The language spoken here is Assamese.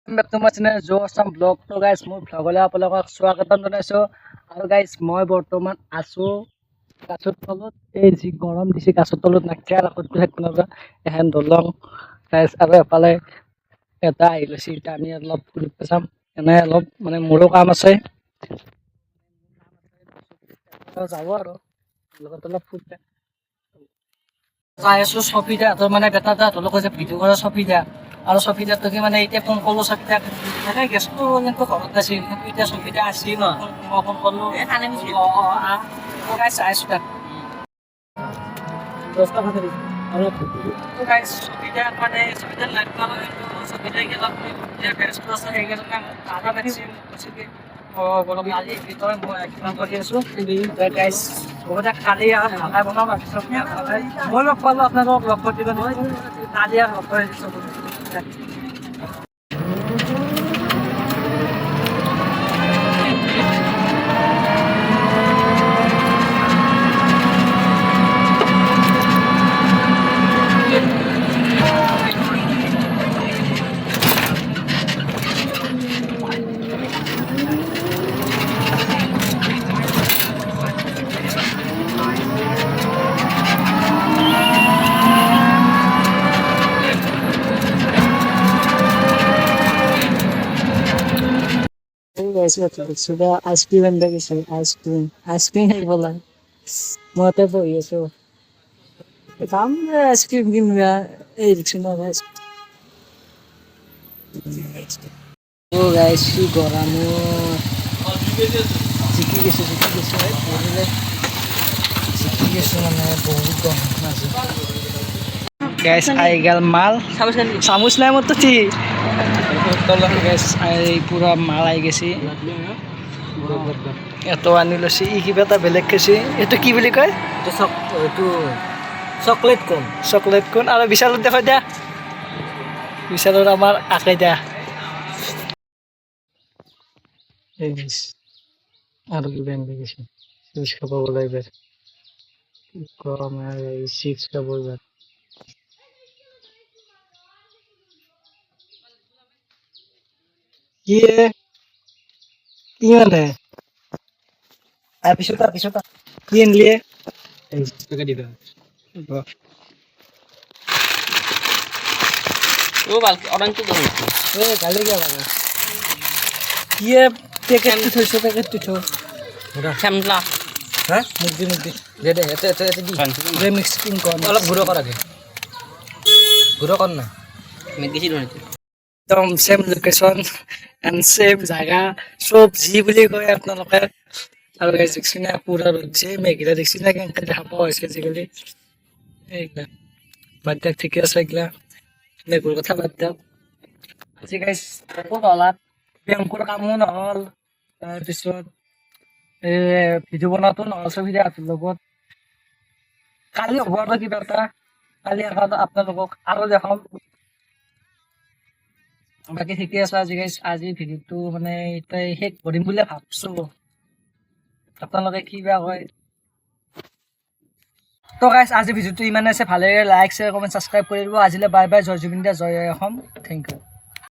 Back to my channel, Joe some vlog. So guys, মোৰ vlogলৈ আপোনালোকক স্বাগতম জনাইছো আৰু guys মই বৰ্তমান আছো কাছৰ তলত এই যি গৰম দিছে কাছৰ তলত নাকিয়া ৰাখত কোনোবা এখন দলং guys আৰু এফালে এটা আহিছে এটা আমি অলপ ফুৰিব যাম এনে অলপ মানে মোৰো কাম আছে যাব আৰু লগত অলপ ফুৰিব চাই আছো সফিদা তো মানে বেটা দা তোলক যে ভিডিও কৰা সফিদা আৰু সফিদা তোকে মানে এতিয়া ফোন কলো সফিদা মানে গেছটো এনেকৈ ঘৰত আছিল কিন্তু এতিয়া সফিদা আছিল ন মই ফোন কলো এখানে মিছি তো গাইস চাইছো তাক দস্তা খাতে আৰু তো গাইস সফিদা মানে সফিদা লাইভ পালো সফিদা গেল এতিয়া গেছটো আছে হেগেছ কাম আধা মেডিসিন আছে বলো আজি ভিতরে মই কিমান কৰি আছো গাইস বহুত খালি আৰু খানা বনাব আছে মই লগ পালো আপোনালোকক লগ কৰি দিব কালি আৰু লগ কৰি দিছো guys, sudah ice cream and guys, ice cream hay bola. Mau apa po itu? Kamu ice cream gimana? Dikasih guys. Oh guys, si goramu. Sikit gesu, boleh. Sikit gesu mana bohong dong masih. Guys, aigal mal. Samus নাই মত তো তলন গাইস আই পুরা মাল আই গেছি এত আনি লছি ই কিবা এটা বেলেগ খেছি এটো কি বুলি কয় এটো চকলেট কোন আৰু বিশালত দেখা দিয়া বিশালৰ আমাৰ আকে দিয়া এইস আৰু কি বেন গেছি চিপস খাব লাইবে গৰম এই চিপস খাব যা কি মানে পিছতা কি আনলিয়ে এই টাকা দিবা ও বালকি অরাঞ্চ তো ও গালে গিয়া বাবা কি প্যাকেট থইছো প্যাকেট থইছো শ্যামলা হ্যাঁ মুদি দে এতে দি রে মিক্সিং কর অলপ গুঁড়ো কর আগে গুঁড়ো কর না মেগিছি দনিতে একদম সেম লোকেশন এন্ড সেম জায়গা সব জি বুলি কয় আপোনালোকে আৰু গাইস দেখছি না পুরা রুচে মেঘিলা দেখছি না কেন দেখা পাওয়া হয়েছে যেগুলি এইগুলা বাদ দেখ ঠিকই আছে এগুলা মেঘুর কথা বাদ দাও আজি গাইস বহুত হলাত বেংকৰ কামো নহল তাৰপিছত ভিডিঅ' বনাওঁতো নহল সুবিধা আছিল লগত কালি হ'ব আৰু কিবা এটা কালি আপোনালোকক আৰু দেখাম বাকি ঠিকই আছে আজি গাইস আজি ভিডিঅ'টো মানে এটাই শেষ কৰিম বুলি ভাবছো আপোনালোকে কি বেয়া কয় তো গাইস আজি ভিডিঅ'টো ইমানে আছে ভালে লাইক শ্বেয়াৰ কমেন্ট সাবস্ক্ৰাইব কৰি দিব আজিলে বাই বাই জয় জুবিন দা জয় অসম থেংক ইউ